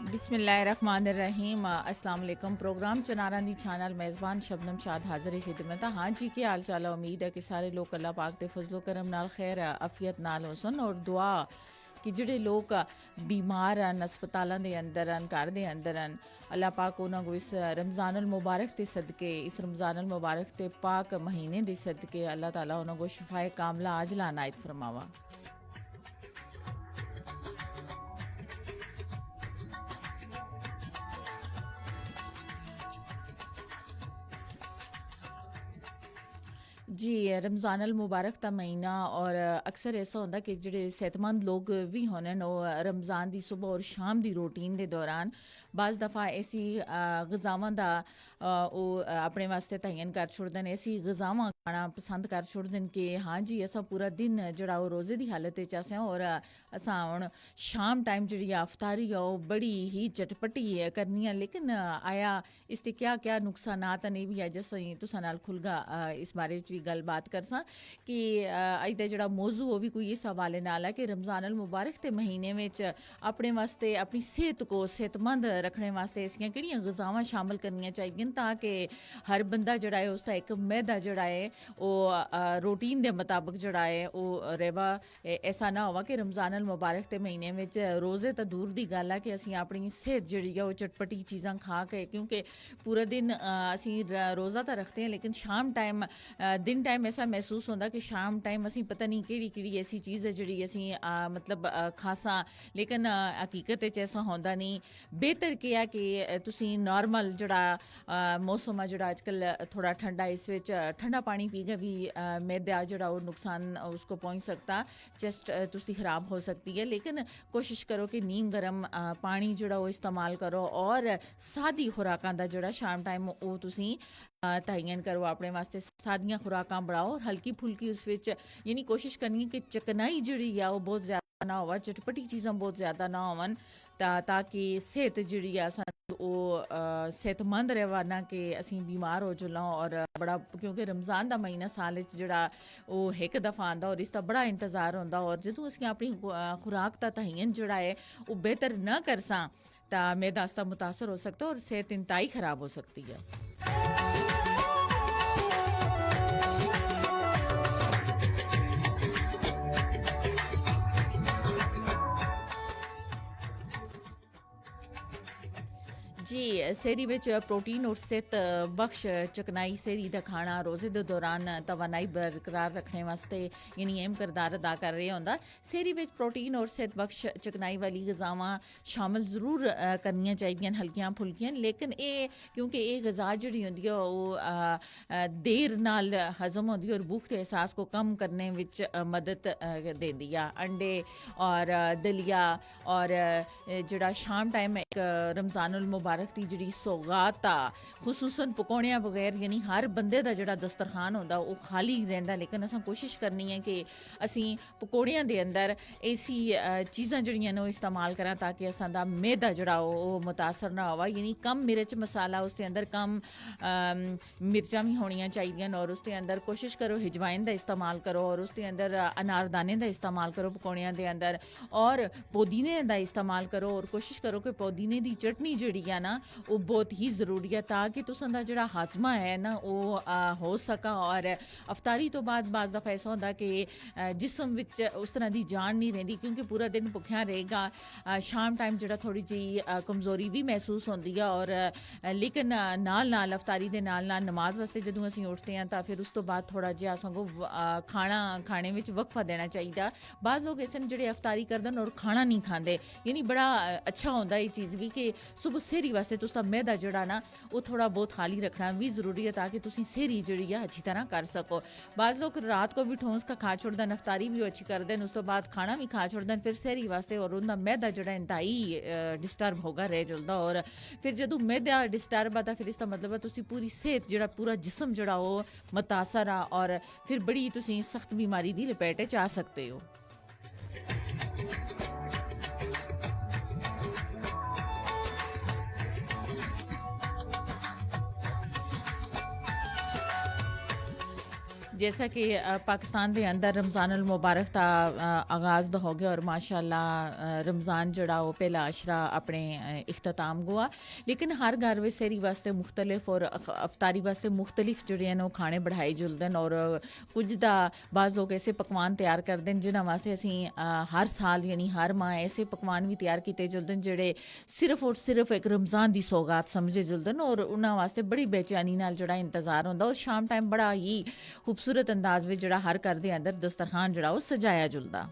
बिस्मिल्लाहिर्रहमानिर्रहीम अस्सलाम वालेकुम। प्रोग्राम चनारा दी चैनल मेज़बान शबनम शाद हाज़िर खिदमत। हाँ जी, के हाल चाल है? उम्मीद है कि सारे लोग अल्लाह पाक दे फजलो करम नाल खैर आफियत नाल होसन और दुआ कि ਜਿਹੜੇ ਲੋਕ बीमार ਹਨ ਹਸਪਤਾਲਾਂ ਦੇ ਅੰਦਰ ਹਨ ਘਰ ਦੇ ਅੰਦਰ ਹਨ ਅੱਲਾਹ ਪਾਕ ਉਹਨਾਂ ਨੂੰ ਇਸ ਰਮਜ਼ਾਨ ਅਲ ਮੁਬਾਰਕ ਦੇ ਸਦਕੇ ਇਸ ਰਮਜ਼ਾਨ ਅਲ ਮੁਬਾਰਕ ਤੇ ਪਾਕ ਮਹੀਨੇ ਦੇ ਸਦਕੇ ਅੱਲਾਹ ਤਾਲਾ ਉਹਨਾਂ ਨੂੰ ਸ਼ਿਫਾਏ ਕਾਮਲਾ ਆਜਲਾ ਅਨਾਇਤ फरमावा। जी रमज़ान अल मुबारक का महीना और अक्सर ऐसा होता कि ਜਿਹੜੇ सेहतमंद लोग भी होने रमज़ान की सुबह और शाम की रूटीन के दौरान बाज़ दफ़ा ऐसी गज़ावां का अपने वास्ते तयन कर छुड़ते हैं, ऐसी गज़ावां खाना पसंद कर छुड़ते हैं कि हाँ जी असा पूरा दिन जड़ा रोज़े की हालत अस और असा हुण शाम टाइम जी अफ्तारी है वो बड़ी ही चटपटी करनी है। लेकिन आया इसके क्या क्या नुकसानात ने भी अज असीं तुसां नाल खुलगा इस बारे भी गलबात करसां कि अज दा जेह्ड़ा मौजू वो भी कोई इस हवाले नाल है कि रमज़ान अल मुबारक के महीने में अपने वास्ते अपनी सेहत को सेहतमंद रखने वास्ते ऐसियां किहड़ियां गज़ावां शामिल करनियां चाहिए ताकि हर बंदा जड़ा है उसका एक मैदा जड़ा है वो रूटीन के मुताबिक जड़ा है वो रेवा। ऐसा ना होवा कि रमज़ान अल मुबारक के महीने में रोज़े तो दूर की गल है कि असीं अपनी सेहत जी है वो चटपटी चीज़ां खा के, क्योंकि पूरा दिन असीं रोज़ा तो रखते हैं लेकिन शाम टाइम दिन टाइम ऐसा महसूस होता कि शाम टाइम असीं पता नहीं केड़ी ऐसी चीज़ है जी असीं मतलब खासा, लेकिन हकीकत ऐसा होंदा नहीं। बेहतर क्या है कि तुसीं नॉर्मल जड़ा मौसम है जड़ा अजकल थोड़ा ठंडा, इस विच ठंडा पानी पी के भी मैदा जड़ा वो नुकसान उसको पहुँच सकता, चेस्ट तुसी ख़राब हो सकती है। लेकिन कोशिश करो कि नीम गर्म पानी जड़ा वो इस्तेमाल करो और सादी खुराकां दा जड़ा शाम टाइम वो तुसीं तयन करो अपने वास्ते। सादियां खुराकां बढ़ाओ और हल्की फुल्की उस विच यानी कोशिश करनी है कि चकनाई जी है वो बहुत ज़्यादा ना हो, चटपटी चीज़ां बहुत ज़्यादा ना होवन ताकि सेहत जी वो सेहतमंद रहे ना कि असी बीमार हो चुना। और बड़ा क्योंकि रमज़ान का महीना साल जड़ा वो एक दफ़ा आता और इसका बड़ा इंतज़ार होता और जो असी अपनी खुराक का तयन जड़ा है वो बेहतर न करसा तो मैदा आस्ता मुतासर हो सकता और सेहत इंतहाई ख़राब हो सकती है। जी सेहरी में प्रोटीन और सेहत बख्श चकनाई सेहरी का खाना रोज़े के दौरान तवानाई बरकरार रखने वास्ते यानी अहम किरदार अदा कर रहा होंदा। सेहरी में प्रोटीन और सेहत बख्श चकनाई वाली गज़ावां शामिल ज़रूर करनियां चाहिए हल्कियां फुल्कियां, लेकिन ये क्योंकि ये गज़ा जी होंदी है वो देर नाल हज़म होंदी है और भूख के एहसास को कम करने विच मदद देंदी है। अंडे और दलिया और जड़ा शाम टाइम एक रमज़ान उल मुबारक की जी सौगात आ खुसूसन पकौड़ियां बगैर यानी हर बंदे का जोड़ा दस्तरखान होता वो खाली रहा, लेकिन अस कोशिश करनी है कि असी पकौड़ियां दे अंदर ऐसी चीज़ां जड़ियां ने इस्तेमाल करा ताकि असा मैदा जोड़ा वो मुतासर ना हो, यानी कम मिर्च मसाला उसके अंदर कम मिर्चा भी होनिया चाहिए और उसके अंदर कोशिश करो हिजवाइन का इस्तेमाल करो और उसके अंदर अनारदाने का इस्तेमाल करो पकौड़ियां दे अंदर और पुदीने का इस्तेमाल करो और कोशिश करो कि पुदीने की चटनी जी है ना वो बहुत ही ज़रूरी है ताकि तुसां जो हाजमा है ना वो हो सका। और अफ्तारी तो बाद बाज़ दफ़ा ऐसा होता कि जिसम विच उस तरह की जान नहीं रही क्योंकि पूरा दिन भुखिया रहेगा। शाम टाइम जो थोड़ी जी कमज़ोरी भी महसूस होती है और लेकिन नाल अफ्तारी के नाल नमाज वास्ते जो असीं उठते हैं तो फिर उस तो बाद थोड़ा जिहा सगों खाना खाने में वक्फा देना चाहिए। बाज़ लोग ऐसे जो अफ्तारी करदन और खाना नहीं खाते, यानी बड़ा अच्छा होता ये चीज़ भी कि सुबह सेहरी वास्ते तुसा मैदा जड़ा ना वो थोड़ा बहुत खाली रखना भी ज़रूरी है ताकि तुसी सेहरी जी है अच्छी तरह कर सको। बाज़ लोग रात को भी ठोंस का खा छोड़ दें, अफ्तारी भी अच्छी कर दें, उस तो बाद खाना भी खा छोड़ दें फिर सेहरी वास्ते और उनका मैदा जड़ा इंतहाई डिस्टर्ब होगा रह चलता और फिर जो मैदा डिस्टर्ब आता फिर इसका मतलब है तुसी पूरी सेहत जड़ा पूरा जिसम जड़ा वो मुतासर आ और फिर बड़ी तुसी सख्त बीमारी की लपेटे च आ सकते हो। जैसा कि पाकिस्तान के अंदर रमज़ान अल मुबारक का आगाज़ हो गया और माशाल्लाह रमज़ान जड़ा वो पहला अशरा अपने इख्तिताम हुआ। लेकिन हर घर में सेरी वास्ते मुख्तलिफ और अफ्तारी वास्ते मुख्तलिफ जोड़े हैं खाने बढ़ाए जुलते हैं और कुछ दा बाज़ लोग ऐसे पकवान तैयार करते हैं जिन्होंने वास्ते असी हर साल यानी हर माह ऐसे पकवान भी तैयार किए जुलते हैं जोड़े सिर्फ और सिर्फ एक रमज़ान की सौगात समझे जुलते हैं और उन्होंने वास्ते बड़ी बेचैनी नाल जोड़ा इंतज़ार होंदा और शाम टाइम बड़ा ही खूबसूरत अंदाज में जड़ा हर घर के अंदर दस्तरखान जड़ा वो सजाया जुलदा।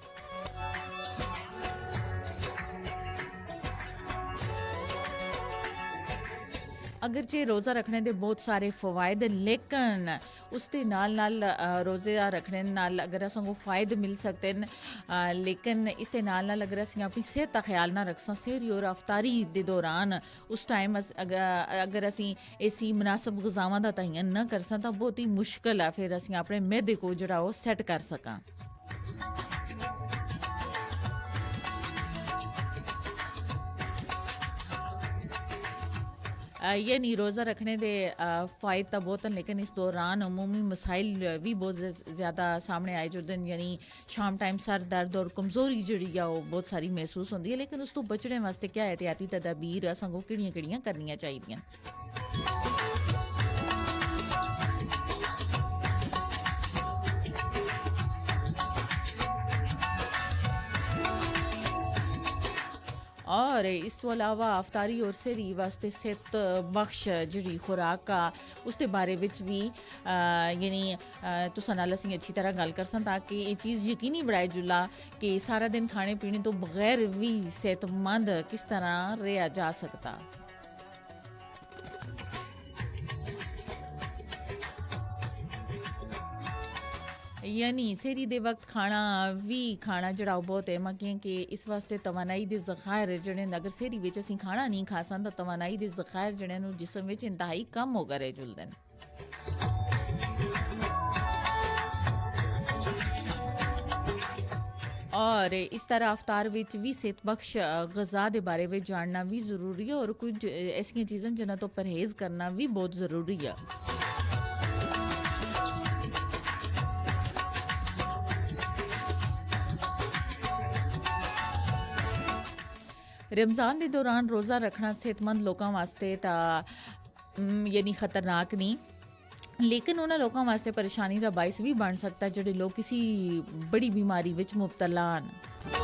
अगरचे रोज़ा रखने के बहुत सारे फवायद लेकिन उसके नाल नाल रोज़ा रखने नाल अगर असों फ़ायदे मिल सकते हैं लेकिन इसके नाल नाल अगर असं अपनी सेहत का ख्याल ना रख सेहरी और अफ्तारी के दौरान उस टाइम अगर असी ऐसी मुनासिब गज़ावां का तयन न कर तो बहुत ही मुश्किल है फिर असी अपने मैदे को जड़ा वो सैट कर सकां। यानी रोज़ा रखने के फ़ायदे तो बहुत हैं लेकिन इस दौरान अमूमी मसाइल भी बहुत ज़्यादा सामने आए जुलते हैं यानी शाम टाइम सर दर्द और कमज़ोरी जी वो बहुत सारी महसूस होती है लेकिन उस तो बचने वास्ते क्या एहतियाती तदाबीर असां किहड़ियां किहड़ियां करनियां चाहिदियां। और इस तो अलावा अफ्तारी और सेहरी वास्ते सेहत बख्श जी खुराक का उसके बारे विच भी यानी तुसां नाल असीं अच्छी तरह गल करसां ताकि ये चीज़ यकीनी बनाए जुला कि सारा दिन खाने पीने तो बगैर भी सेहतमंद किस तरह रहा जा सकता। यानी सेहरी दे वक्त खाना जड़ा बहुत अहम है कि इस वास्ते तवानाई के ज़खायर जड़े अगर सेहरी विच असीं खाना नहीं खा सन तो तवानाई के ज़खायर जड़े जिसम विच इंतहाई कम हो गए जुलते हैं। और इस तरह अफ्तार विच भी सेहतबख्श गज़ा के बारे में जानना भी ज़रूरी है और कुछ ऐसी चीज़ें जिन्हों तो परहेज़ करना भी बहुत ज़रूरी है। रमज़ान के दौरान रोज़ा रखना सेहतमंद लोगों वास्ते यानी खतरनाक नहीं लेकिन उन्होंने लोगों वास्ते परेशानी का बायस भी बन सकता है जोड़े लोग किसी बड़ी बीमारी विच मुबतला हैं।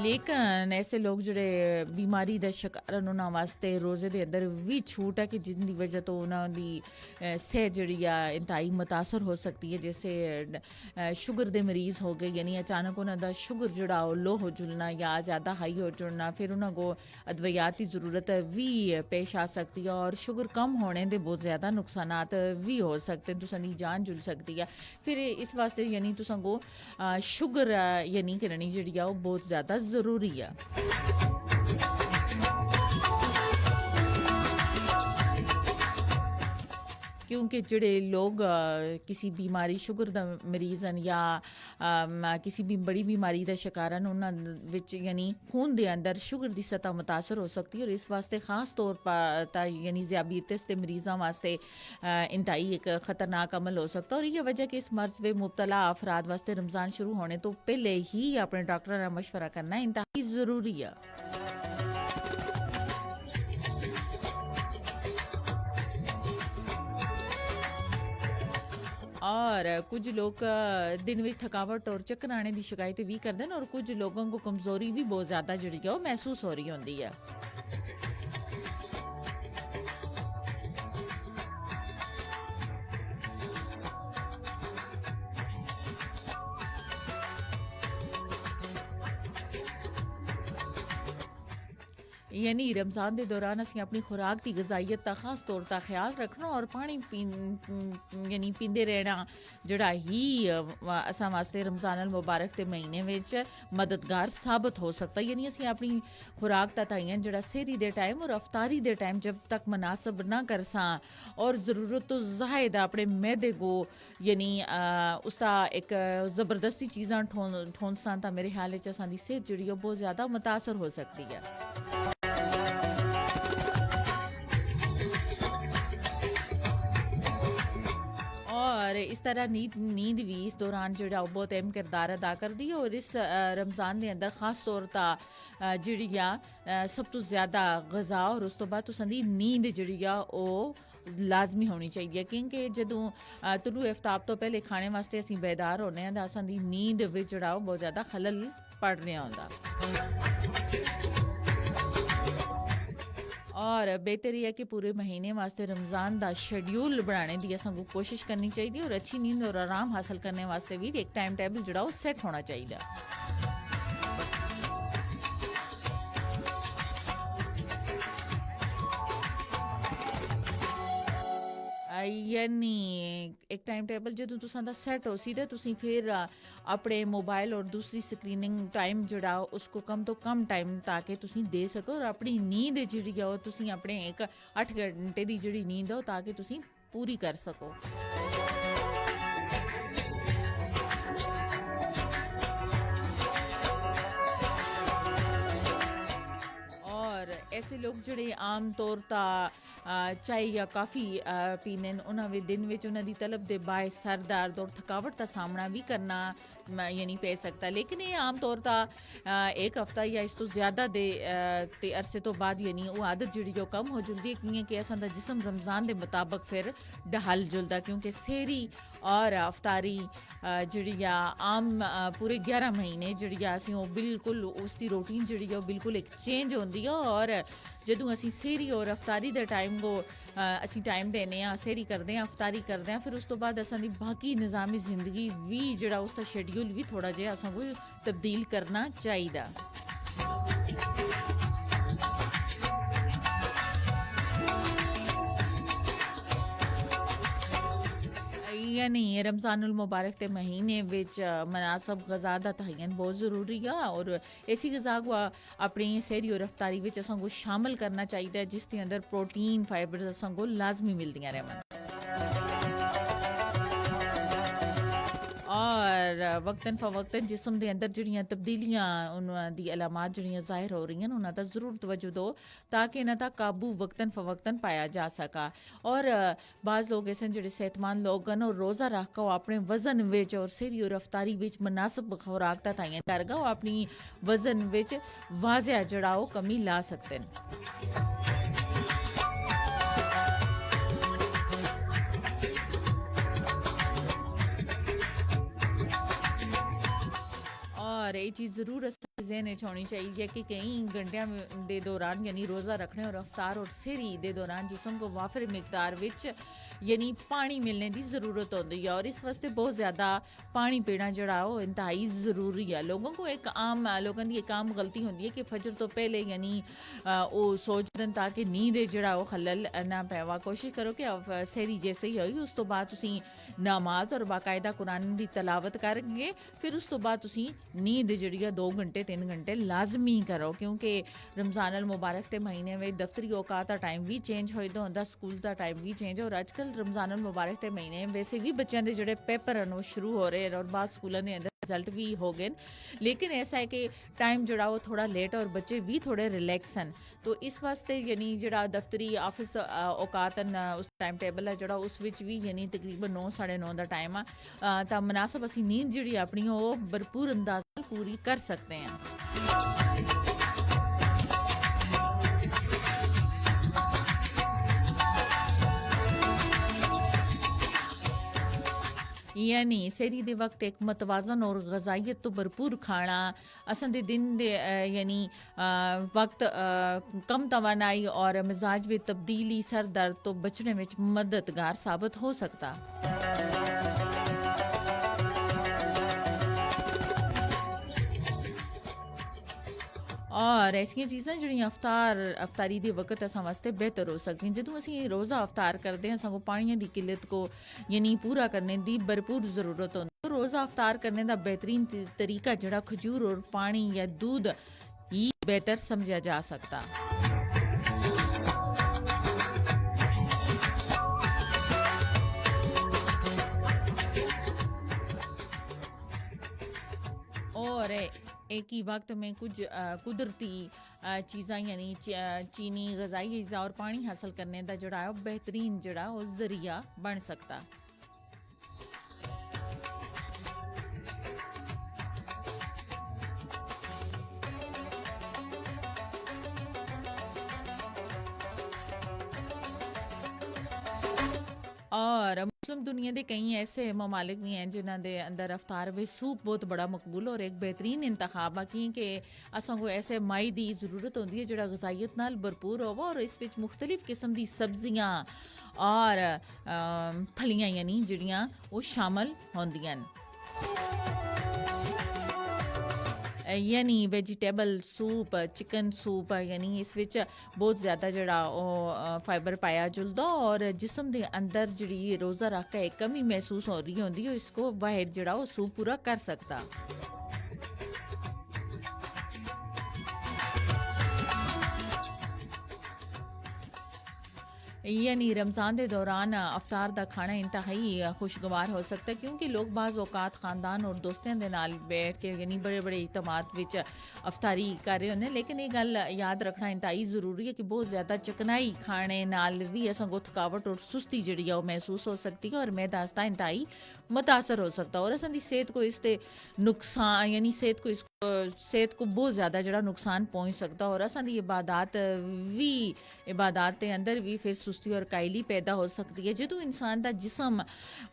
लेकिन ऐसे लोग जोड़े बीमारी का शिकार उन्होंने वास्ते रोज़े के अंदर भी छूट है कि जिनकी वजह तो उन्होंने सेहत जी इंतहाई मुतासर हो सकती है जैसे शुगर के मरीज़ हो गए यानी अचानक उन्होंने शुगर जोड़ा लो हो जुलना या ज़्यादा हाई हो जुलना फिर उन्होंने अद्वियात की ज़रूरत भी पेश आ सकती है और शुगर कम होने के बहुत ज़्यादा नुकसानात भी हो सकते हैं तुसां दी जान जुल सकती है फिर इस वास्ते यानी तुसां को शुगर यानी करनी जी बहुत ज़्यादा ज़रूरी है। क्योंकि जोड़े लोग किसी बीमारी शुगर का मरीज़ हैं या किसी भी बड़ी बीमारी का शिकार हैं उन्होंने यानी खून के अंदर शुगर की सतह मुतासर हो सकती है और इस वास्ते ख़ास तौर पर यानी ज़ियाबीतिस के मरीज़ों वास्ते इंतहाई एक ख़तरनाक अमल हो सकता है और यह वजह कि इस मर्ज़ में मुबतला अफराद वास्ते रमज़ान शुरू होने तो पहले ही अपने डॉक्टर का मशवरा करना इंतहाई ज़रूरी है। और कुछ लोग दिन में थकावट और चक्कर आने की शिकायत भी करते हैं और कुछ लोगों को कमज़ोरी भी बहुत ज़्यादा जी महसूस हो रही होती है। यानी रमज़ान के दौरान असीं अपनी खुराक की गज़ाइयत का खास तौर पर ख्याल रखना और पानी यानी पींदे रहना जड़ा ही असां वास्ते रमज़ान अल मुबारक के महीने विच मददगार साबित हो सकता है। यानी असीं अपनी खुराक का तयन जड़ा सेहरी दे टाइम और अफ्तारी दे टाइम जब तक मुनासिब ना कर सां और ज़रूरत तो ज़ायद अपने मैदे को यानी उसका एक ज़बरदस्ती चीज़ां ठोन सां तां मेरे ख्याल च असां दी सेहत जिहड़ी बहुत ज़्यादा मुतासर हो सकती है। तरह नींद भी इस दौरान जो बहुत अहम किरदार अदा करती है और इस रमज़ान के अंदर खास तौर पर जी सब तो ज़्यादा गज़ा और उस तो बाद तुसां दी नींद जी लाजमी होनी चाहिए क्योंकि जदों तुलू आफ्ताब तो पहले खाने वास्ते असीं बेदार होने हैं तां असां दी नींद विच जेह्ड़ा बहुत ज़्यादा खलल पड़ रहा होंदा और बेहतर यह है कि पूरे महीने वास्ते रमज़ान का शेड्यूल बनाने की असां को कोशिश करनी चाहिए और अच्छी नींद और आराम हासिल करने वास्ते भी एक टाइम टेबल जो सेट होना चाहिए। यानी एक टाइम टेबल जो तुसां दा सेट हो सी ते तुसीं फिर अपने मोबाइल और दूसरी स्क्रीनिंग टाइम जोड़ा उसको कम तो कम टाइम ताकि तुसीं दे सको और अपनी नींद जी तुसीं अपने एक 8 घंटे की जी नींद हो ताकि तुसीं पूरी कर सको। और ऐसे लोग जोड़े आम तौर पर चाय या काफ़ी पीने उन्होंने दिन में उन्होंने तलब के बायस सर दर्द और थकावट का सामना भी करना यानी पै सकता, लेकिन ये आम तौर पर एक हफ्ता या इस तो ज़्यादा दे अरसे तो बाद यानी वो आदत जी कम हो जुलती है क्योंकि कि असा जिसम रमज़ान के मुताबिक फिर ढल जुलता क्योंकि सेहरी और अफ्तारी जी आम पूरे 11 महीने जी असी बिल्कुल उसकी रूटीन जी बिल्कुल एक चेंज होती है और जदों असी सेहरी और अफ्तारी के टाइम को असी टाइम देने सेहरी करते हैं अफ्तारी करते हैं फिर उस तो बाद असां दी बाकी निज़ामी जिंदगी भी जो उसका शेड्यूल भी थोड़ा जिहा असां को तब्दील करना चाहिए। यानी रमज़ानुल मुबारक के महीने विच मुनासिब गज़ा दा तयन बहुत ज़रूरी है और ऐसी गज़ा को अपनी सेहरी और अफ्तारी विच असां को शामिल करना चाहिए जिसके अंदर प्रोटीन फाइबर असां को लाजमी मिलदियां रहन और वक्तन फ़वक्तन जिसम के अंदर जड़ियाँ तब्दीलियाँ उन्होंने अलामात जड़ियाँ ज़ाहिर हो रही हैं उन्होंने ज़रूर तवज्जो दो ताकि इन्हों का काबू वक्तन फ़वक्तन पाया जा सका। और बाज़ लोग ऐसे जो सेहतमंद लोग हैं और रोज़ा रख कर अपने वज़न विच और सेहरी और अफ्तारी विच मुनासिब खुराक का तयन करगा और अपनी वज़न विच वाज़िया जड़ा कमी ला सकते हैं। और ये चीज़ ज़रूर जहन होनी चाहिए कि कई घंटिया के दौरान यानी रोज़ा रखने और अफ्तार और सेहरी के दौरान जिसम को वाफिर मिकदार विच यानी पानी मिलने की ज़रूरत होती है और इस वास्ते बहुत ज़्यादा पानी पीना जड़ा वो इंतहाई ज़रूरी है। लोगों को एक आम लोगों की एक आम गलती होती है कि फजर तो पहले यानी वो सोचते ताकि नींद जड़ा वो खलल ना पैवा कोशिश करो कि सेहरी जैसे ही हुई उस तो बाद तुसी नमाज और बाकायदा कुरान की तलावत करेंगे फिर उस तो बाद तुसी नींद जी 2 घंटे 3 घंटे लाजमी करो क्योंकि रमज़ान अल मुबारक के महीने में दफ्तरी औकात का टाइम भी चेंज होता स्कूल का टाइम भी चेंज और अजकल रमज़ान अल मुबारक के महीने वैसे भी बच्चों के जोड़े पेपर हैं वो शुरू हो रहे हैं और बाद स्कूलों के अंदर रिजल्ट भी हो गए लेकिन ऐसा है कि टाइम जोड़ा वो थोड़ा लेट और बच्चे भी थोड़े रिलैक्स हैं तो इस वास्ते यानी जोड़ा दफ्तरी ऑफिस औकात उस टाइम टेबल है जोड़ा उस विच भी यानी तकरीबन 9 साढ़े 9 का टाइम आ तो मुनासिब असी नींद जी अपनी वो भरपूर अंदाज पूरी कर सकते हैं। यानी सेहरी दे वक्त एक मतवाजन और गजाइत तो भरपूर खाना असन दे दिन दे यानी वक्त कम तवानाई और मिजाज में तब्दीली सर दर्द तो बचने में मददगार साबित हो सकता। और ऐसियां चीज़ां जिहड़ियां अफ्तारी दे वक्त असां वास्ते बेहतर हो सकदियां जदों असीं रोज़ा अफ्तार करदे हां सानूं पानियां दी किल्लत को यानी पूरा करने दी भरपूर ज़रूरत होंदी रोज़ा अफ्तार करने दा बेहतरीन तरीका जिहड़ा खजूर और पानी या दूध ही बेहतर समझा जा सकता। और एक ही वक्त में कुछ कुदरती चीज़ां यानी चीनी गज़ाई अज़ा और पानी हासिल करने का जोड़ा बेहतरीन जोड़ा वो जरिया बन सकता। वक्त दुनिया के कई ऐसे ममालिक भी हैं जिन्हों के अंदर अफ्तार में सूप बहुत बड़ा मकबूल और एक बेहतरीन इंतखाब है कि असा को ऐसे माई की जरूरत होती है जोड़ा गजाइत नाल भरपूर हो और इस मुख्तलिफ किस्म की सब्जियां और फलियां यानी जड़ियाँ वो शामिल होंदियां यानी वेजिटेबल सूप चिकन सूप यानी इस विच बहुत ज़्यादा जड़ा फाइबर पाया जुलदा और जिसम के अंदर जी रोज़ा रख के एक कमी महसूस हो रही होंदी इसको वाहिद जड़ा वो सूप पूरा कर सकता। यानी रमज़ान के दौरान अफ्तार का खाना इंतहाई खुशगवार हो सकता है क्योंकि लोग बाज़ औकात ख़ानदान और दोस्तों के नाल बैठ के यानी बड़े बड़े इतमाद विच अफ्तारी कर रहे होंगे लेकिन ये गल याद रखना इंतहाई ज़रूरी है कि बहुत ज़्यादा चकनाई खाने नाल भी असां को थकावट और सुस्ती जड़ी है महसूस हो सकती है और मैदा आस्ता इंतहाई मुतासर हो सकता है और असां दी सेहत को इससे नुकसान यानी सेहत को बहुत ज़्यादा जड़ा नुकसान पहुँच सकता और असां दी इबादत के अंदर भी फिर सुस्ती और कायली पैदा हो सकती है जो इंसान का जिसम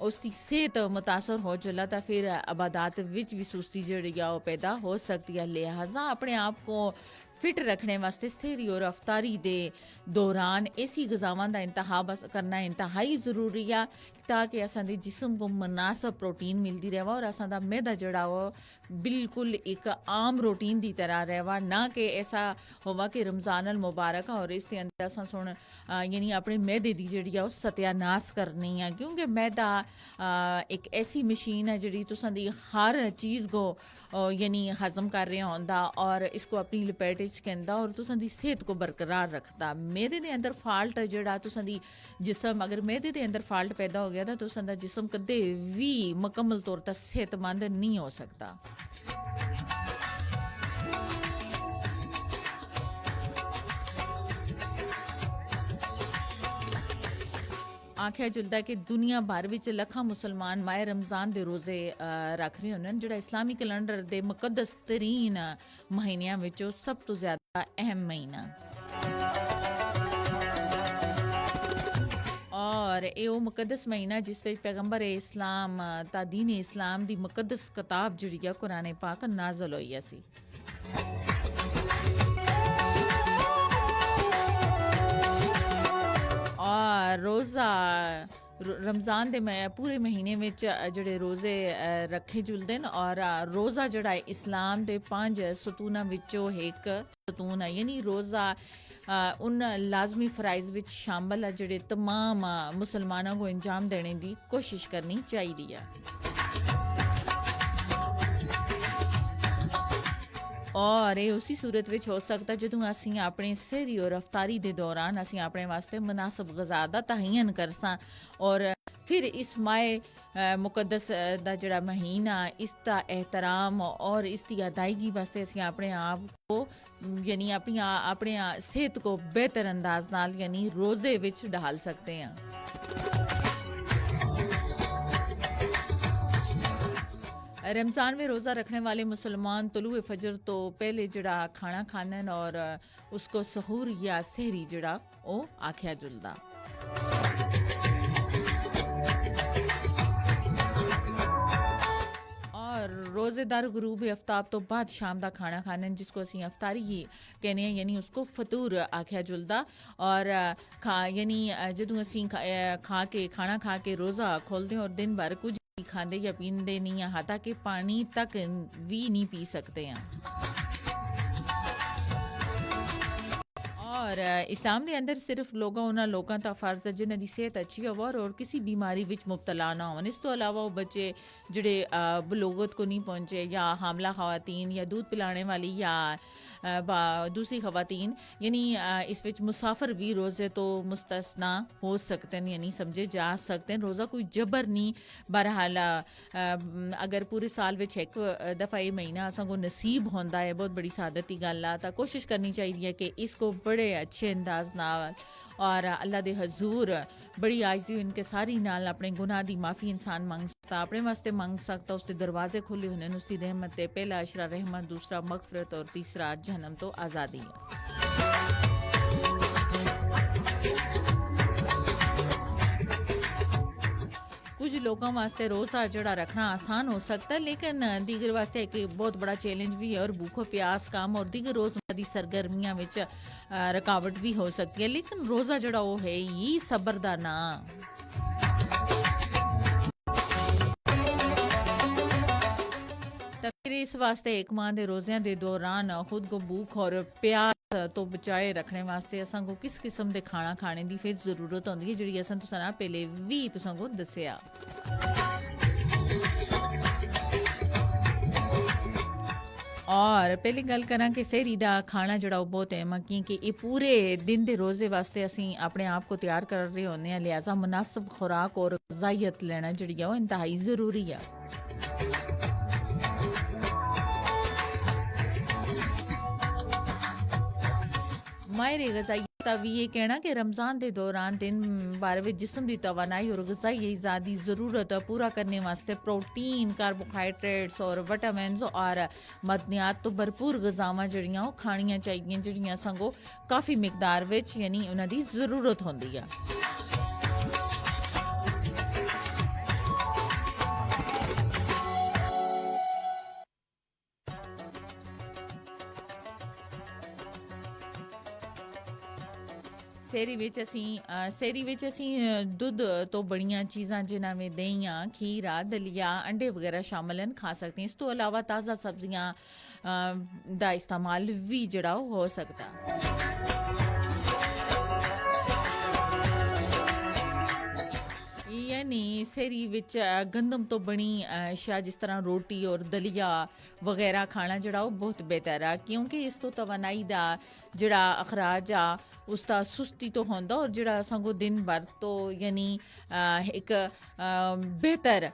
उसकी सेहत मुतासर हो चला तो फिर इबादत विच भी सुस्ती जड़ी है पैदा हो सकती है। लिहाजा अपने आप को फिट रखने वास्ते सहरी और अफ्तारी दे दौरान ऐसी गज़ावां का इंतखाब करना इंतहाई ज़रूरी है ताकि असां जिसम को मुनासिब प्रोटीन मिलती रहे और असां दा मैदा जड़ा वो बिल्कुल एक आम रूटीन की तरह रहा ना कि ऐसा होवा कि रमज़ान अल मुबारक और इस अंदर असां सुन यानी अपने मैदे की जी सत्यानाश करनी है क्योंकि मैदा एक ऐसी मशीन है जी तुसां दी हर चीज़ को यानी हज़म कर रहा होंदा और इसको अपनी लपेट कहता और तुसां दी सेहत को बरकरार रखता। मैदे के अंदर फॉल्ट जड़ा तुसां दी जिसम अगर मैदे के अंदर फॉल्ट पैदा हो गया तो तुसां दा जिसम कदे भी मुकम्मल तौर पर सेहतमंद नहीं हो सकता। आख्या जुलदा कि दुनिया भर विच लखां मुसलमान माह रमज़ान दे रोज़े रख रहे होंगे जोड़ा इस्लामी कैलेंडर दे मुकद्दस तरीन महीनों विचों सब तो ज़्यादा अहम महीना और ये मुकद्दस महीना जिस पे पैगंबर इस्लाम ता दीन इस्लाम दी मुकद्दस किताब जिहड़ी है कुरान पाक नाज़िल होई सी। और रोज़ा रमज़ान के पूरे महीने में जोड़े रोज़े रखे जुलते हैं और रोज़ा जोड़ा इस्लाम के 5 सतूना विचों एक सतून है यानी रोज़ा उन लाजमी फ़राइज़ विच शामिल है जोड़े तमाम मुसलमानों को अंजाम देने की कोशिश करनी चाहिए है। और ये उसी सूरत में हो सकता जो असी अपने सहरी और अफ्तारी के दौरान असी अपने वास्ते मुनासिब गज़ा का तयन करसा और फिर इस माह मुकद्दस का जड़ा महीना इसका एहतराम और इसकी अदायगी वास्ते असी अपने आप को यानी अपने सेहत को बेहतर अंदाज नाल यानी रोज़े विच ढाल सकते हैं। रमज़ान में रोज़ा रखने वाले मुसलमान तुलुए फजर तो पहले जड़ा खाना खानन और उसको सहूर या सहरी जड़ा वो आख्या जुलदा। और रोज़ेदार गुरूब आफ्ताब तो बाद शाम का खाना खानन जिसको असी अफ्तारी ही कहने हैं यानी उसको फतूर आख्या जुलदा और यानी जदों असी खाना खा के रोज़ा खोलते हैं और दिन भर कुछ खाते या पीते नहीं है हाथा कि पानी तक भी नहीं पी सकते हैं। और इस्लाम के अंदर सिर्फ लोगों का फर्ज है जिन्हों की सेहत अच्छी हो और किसी बीमारी विच मुब्तला ना हो। इस तो अलावा वो बच्चे जोड़े बलोगत को नहीं पहुँचे या हामला खवातीन या दूध पिलाने वाली या दूसरी खवातीन यानी इस विच मुसाफिर भी रोज़े तो मुस्तस्ना हो सकते हैं यानी समझे जा सकते हैं। रोज़ा कोई जबर नहीं बहरहाल अगर पूरे साल विच एक दफ़ा ये महीना असां को नसीब होंदा है बहुत बड़ी सादत की गल आ तो कोशिश करनी चाहिए कि इसको बड़े अच्छे अंदाज नाल और अल्लाह दे हजूर बड़ी आइजी इनके सारी नाल अपने गुनाह दी माफ़ी इंसान मंग सकता अपने वास्ते मंग सकता उसके दरवाजे खुले होने उसकी रहमत है पहला अशरा रहमत दूसरा मगफरत और तीसरा जहन्नम तो आज़ादी है। लोगों वास्ते रोज़ा जड़ा रखना आसान हो सकता है, लेकिन दीगर वास्ते एक बहुत बड़ा चैलेंज भी है और भूखो प्यास काम और दीगर रोज़मर्रा दी सरगर्मियां विच रुकावट भी हो सकती है। लेकिन रोज़ा जड़ा वो है ये सबर दा ना। ਤਾਂ ਫਿਰ ਇਸ ਵਾਸਤੇ ਇੱਕ ਮਾਹ ਦੇ ਰੋਜ਼ਿਆਂ ਦੇ ਦੌਰਾਨ ਖੁਦ ਕੋ ਭੂਖ ਔਰ ਪਿਆਸ ਤੋਂ ਬਚਾਏ ਰੱਖਣੇ ਵਾਸਤੇ ਅਸਾਂ ਕੋ ਕਿਸ ਕਿਸਮ ਦੇ ਖਾਣਾ ਖਾਣੇ ਦੀ ਫਿਰ ਜ਼ਰੂਰਤ ਹੁੰਦੀ ਹੈ, ਜਿਹੜੀ ਅਸਾਂ ਤੁਸਾਂ ਨਾ ਪਹਿਲੇ ਵੀ ਤੁਸਾਂ ਕੋ ਦੱਸਿਆ। ਔਰ ਪਹਿਲੀ ਗੱਲ ਕਰਾਂ ਕਿ ਸਹਿਰੀ ਦਾ ਖਾਣਾ ਜਿਹੜਾ ਉਹ ਬਹੁਤ ਅਹਿਮ ਹੈ, ਕਿਉਂਕਿ ਇਹ ਪੂਰੇ ਦਿਨ ਦੇ ਰੋਜ਼ੇ ਵਾਸਤੇ ਅਸੀਂ ਆਪਣੇ ਆਪ ਕੋ ਤਿਆਰ ਕਰ ਰਹੇ ਹੁੰਦੇ ਹਾਂ, ਲਿਹਾਜ਼ਾ ਮੁਨਾਸਬ ਖੁਰਾਕ ਔਰ ਗ਼ਜ਼ਾਇਤ ਲੈਣਾ ਜਿਹੜੀ ਆ ਉਹ ਇੰਤਹਾਈ ਜ਼ਰੂਰੀ ਆ। माहिर ग़ज़ाइयत का भी ये कहना कि रमज़ान के दौरान दिन भर में जिस्म की तवानाई और ग़ज़ाई अज़ा की ज़रूरत पूरा करने वास्ते प्रोटीन, कार्बोहाइड्रेट्स और विटामिन्स और मदनियात तो भरपूर ग़ज़ावां जड़ियां वो खानियां चाहिए, जड़ियां संगो काफ़ी मिकदार विच यानी उन्हां दी ज़रूरत होंदी है। ਸੇਰੀ ਵਿੱਚ ਅਸੀਂ ਦੁੱਧ ਤੋਂ ਬੜੀਆਂ ਚੀਜ਼ਾਂ ਜਿਨ੍ਹਾਂ ਵਿੱਚ ਦਹੀਂਆਂ, ਖੀਰਾ, ਦਲੀਆ, ਅੰਡੇ ਵਗੈਰਾ ਸ਼ਾਮਲ ਹਨ ਖਾ ਸਕਦੇ ਹਾਂ। ਇਸ ਤੋਂ ਇਲਾਵਾ ਤਾਜ਼ਾ ਸਬਜ਼ੀਆਂ ਦਾ ਇਸਤੇਮਾਲ ਵੀ ਜਿਹੜਾ ਉਹ ਹੋ ਸਕਦਾ। यानी सेरी विच गंदम तो बनी अशिया जिस तरह रोटी और दलिया वगैरह खाना जड़ा वो बहुत बेहतर है, क्योंकि इस तो तवानाई दा जड़ा अखराज आ उसका सुस्ती तो होंदा और जड़ा संगो दिन भर तो यानी एक बेहतर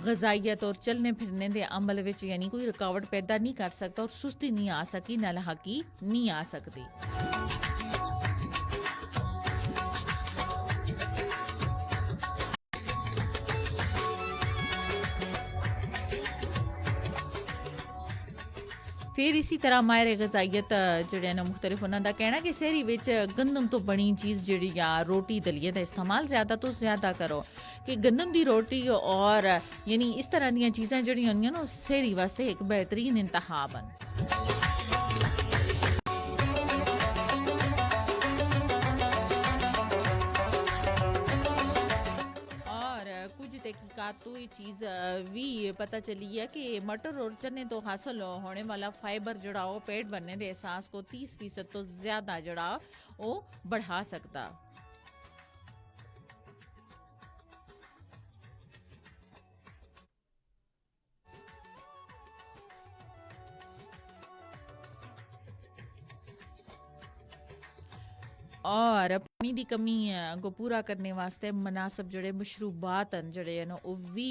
ग़ज़ाइयत और चलने फिरने दे अमल विच यानी कोई रुकावट पैदा नहीं कर सकता और सुस्ती नहीं आ सकी, नालहकी नहीं आ सकती। फिर इसी तरह माहिर ग़ज़ाइयत जड़े ना मुख्तलिफ उन्होंने कहना कि सहरी विच गंदम तो बनी चीज़ जी रोटी दलिए का इस्तेमाल ज़्यादा तो ज़्यादा करो, कि गंदम की रोटी और यानी इस तरह दी चीज़ां जड़ियां होंदियां ना सहरी वास्ते एक बेहतरीन इंतखाब हैं। तहकीकात तो ये चीज़ भी पता चली है कि मटर और चने तो हासिल होने वाला फाइबर जड़ा वो पेट भरने के एहसास को 30% तो ज़्यादा जड़ा वो बढ़ा सकता। और पानी की कमी को पूरा करने वास्ते मुनासिब जड़े मशरूबात जड़े हैं वो भी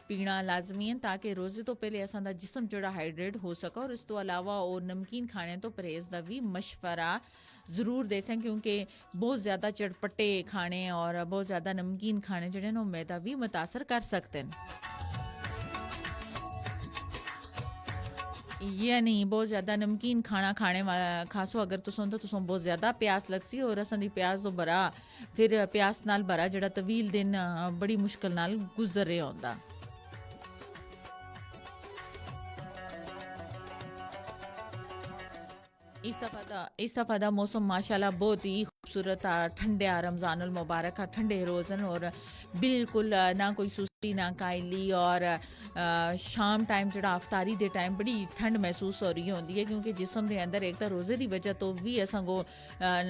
पीना लाजमी है, ताकि रोज़े तो पहले असां दा जिस्म जड़ा हाइड्रेट हो सके। और इस तो अलावा वो नमकीन खाने तो परहेज़ का भी मशवरा ज़रूर दे सें, क्योंकि बहुत ज़्यादा चटपटे खाने और बहुत ज़्यादा नमकीन खाने जड़े ना मैदा भी मुतासर कर सकते हैं। यानी बहुत ज़्यादा नमकीन खाना खाने खासो अगर तुम बहुत ज़्यादा प्यास लगसी और असां दी प्यास तो बरा फिर प्यास नाल बरा जड़ा तवील दिन बड़ी मुश्किल नाल गुजर रहा होंदा। इस दफ़ा दा मौसम माशाल्लाह बहुत ही खूबसूरत आ, ठंडे आ, रमज़ानुल मुबारक आ, ठंडे रोज़न और बिल्कुल ना कोई सुस्ती ना कायली और शाम टाइम जड़ा अफ्तारी दे टाइम बड़ी ठंड महसूस हो रही होंदी है, क्योंकि जिस्म के अंदर एक तो रोज़े की वजह तो भी असंगो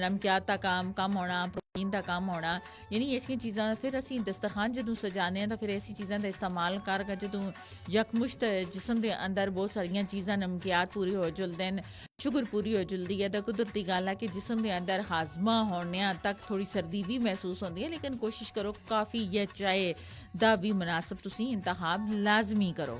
नमकियात का काम कम होना, प्रोटीन का काम होना, यानी ऐसी चीज़ां फिर असी दस्तरखान जदों सजाने तो फिर ऐसी चीज़ां का इस्तेमाल कर जदों यकमुश्त जिस्म के अंदर बहुत सारिया चीज़ां नमकियात पूरी हो जुलते हैं, शुगर पूरी हो जुलती है, तो कुदरती गल है कि जिस्म के अंदर हाजमा होने तक थोड़ी सर्दी भी महसूस होती है। लेकिन कोशिश करो काफ़ी या चाय दा भी मुनासिब तुसी इंतखाब लाजमी करो।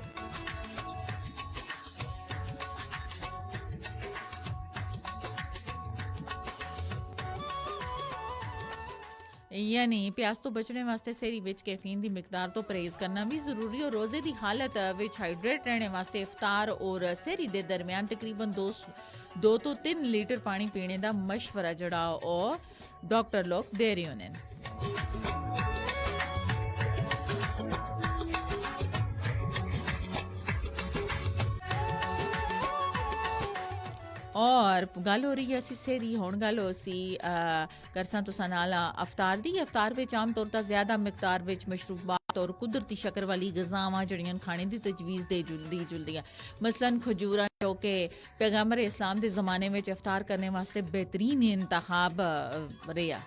यानी प्यास तो बचने वास्ते सहरी विच कैफीन की मिकदार तो परहेज करना भी जरूरी और रोजे की हालत विच हाइड्रेट रहने वास्ते इफ्तार और सहरी के दरमियान तकरीबन 2 तो 3 लीटर पानी पीने का मशवरा जड़ा और डॉक्टर लोग दे रहे होने। ਔਰ ਗੱਲ ਹੋ ਰਹੀ ਹੈ ਸਿਸੇ ਦੀ ਹੁਣ ਗੱਲ ਹੋ ਸੀ ਕਰਸਾਂ ਤੁਸਾਂ ਨਾਲ ਅਫਤਾਰ ਦੀ ਅਫਤਾਰ ਵਿੱਚ ਆਮ ਤੌਰ 'ਤੇ ਜ਼ਿਆਦਾ ਮਿਕਦਾਰ ਵਿੱਚ ਮਸ਼ਰੂਬਾਤ ਔਰ ਕੁਦਰਤੀ ਸ਼ੱਕਰ ਵਾਲੀ ਗਜ਼ਾਵਾਂ ਜਿਹੜੀਆਂ ਖਾਣੇ ਦੀ ਤਜਵੀਜ਼ ਦੇ ਜੁਲਦੀਆਂ ਮਸਲਨ ਖਜੂਰਾਂ ਜੋ ਕਿ ਪੈਗੰਬਰ ਇਸਲਾਮ ਦੇ ਜ਼ਮਾਨੇ ਵਿੱਚ ਅਫਤਾਰ ਕਰਨੇ ਵਾਸਤੇ ਬਿਹਤਰੀਨ ਇੰਤਖਾਬ ਰਿਹਾ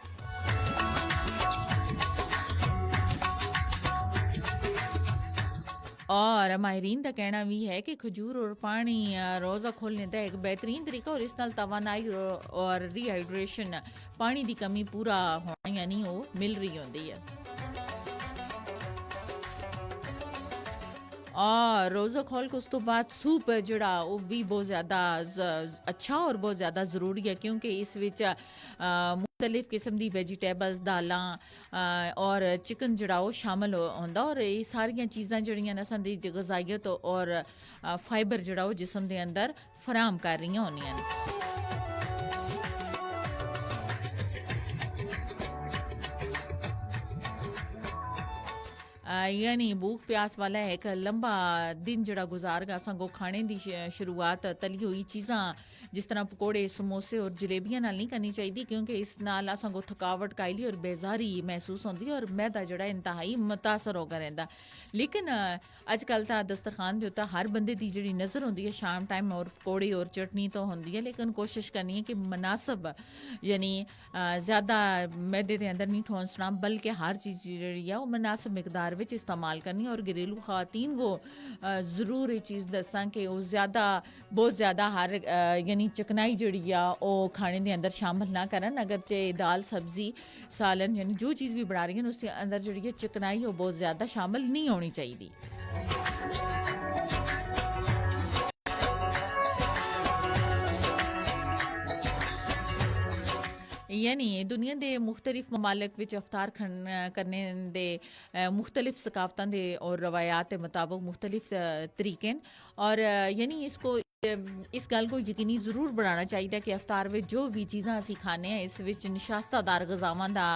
और माहरीन का कहना भी है कि खजूर और पानी रोज़ा खोलने का एक बेहतरीन तरीका और इस नाल तवानाई और रीहाइड्रेशन पानी की कमी पूरा होना यानी वो मिल रही होती है और रोज़ा खोल के उस तो बाद सूप जड़ा वो भी बहुत ज़्यादा अच्छा और बहुत ज़्यादा ज़रूरी है क्योंकि इस विच मुख्तलिफ किस्म की वेजिटेबल्स दालां और चिकन जड़ा वो शामिल होंदा और ये सारियां चीज़ां जड़ियां न दी गज़ाइयत और फाइबर जड़ा वो जिस्म के अंदर फराहम कर रही होंदियां ने यानी भूख प्यास वाला एक लंबा दिन जड़ा गुजारगा संगो खाने की शुरुआत तली हुई चीज़ां जिस तरह पकौड़े समोसे और जलेबियां नाल नहीं करनी चाहिए क्योंकि इस नाल संगो थकावट कायली और बेजारी महसूस होती है और मैदा जड़ा इंतहाई मुतासर होकर रहता लेकिन अजकल तो दस्तरखान के उत्ते हर बंदे की जी नज़र होती है शाम टाइम और पकौड़े और चटनी तो होंगी है लेकिन कोशिश करनी है कि मुनासिब यानी ज़्यादा मैदे के अंदर नहीं ठोंसना बल्कि हर चीज़ जी है वो मुनासिब मिकदार में इस्तेमाल करनी और घरेलू खातन को ज़रूर ये चीज़ दसा कि वो ज़्यादा बहुत ज़्यादा हर यानी चिकनाई जी आ खाने के अंदर शामिल ना करन अगर चाहे दाल सब्जी सालन यानी जो चीज़ भी बना रही हैं उसके अंदर जी चिकनाई वो बहुत ज़्यादा शामिल नहीं होनी चाहिए यानी दुनिया के मुख्तलिफ ममालिक विच अफ्तार करने दे मुख्तलिफ सकाफतां दे और रवायात के मुताबिक मुख्तलिफ तरीके और यानी इसको इस गल को यकीनी ज़रूर बनाना चाहिए कि अफ्तार में जो भी चीज़ां असी खाने हैं इस विच निशास्तादार गज़ावां दा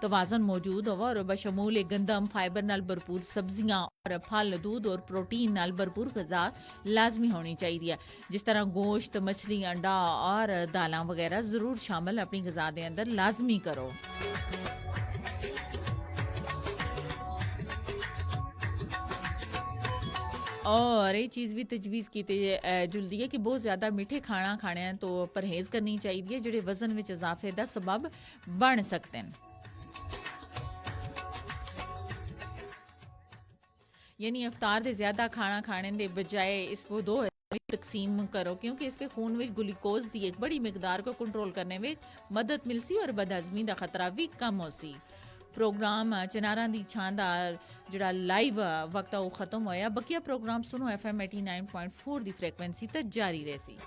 तवाज़न मौजूद होवा और बशमूल गंदम फाइबर नाल भरपूर सब्जियां और फल दूध और प्रोटीन नाल भरपूर गज़ा लाजमी होनी चाहिए जिस तरह गोश्त मछली अंडा और दालां वगैरह ज़रूर शामिल अपनी गज़ा के अंदर लाजमी करो और ये चीज़ भी तजवीज़ की जुलदी है कि बहुत ज़्यादा मीठे खाना खाने तो परहेज़ करनी चाहिए जोड़े वज़न में इजाफे का सबब बन सकते हैं यानी अफ्तार से ज़्यादा खाना खाने के बजाय इसको दो तकसीम करो क्योंकि इसके खून में ग्लूकोज की एक बड़ी मकदार को कंट्रोल करने में मदद मिलसी और बदहज़मी का खतरा भी कम हो सी प्रोग्राम चनारा दी शानदार जड़ा लाइव वक्त वो खत्म होया बकिया प्रोग्राम सुनो FM 89.4 दी फ्रीक्वेंसी तक जारी रही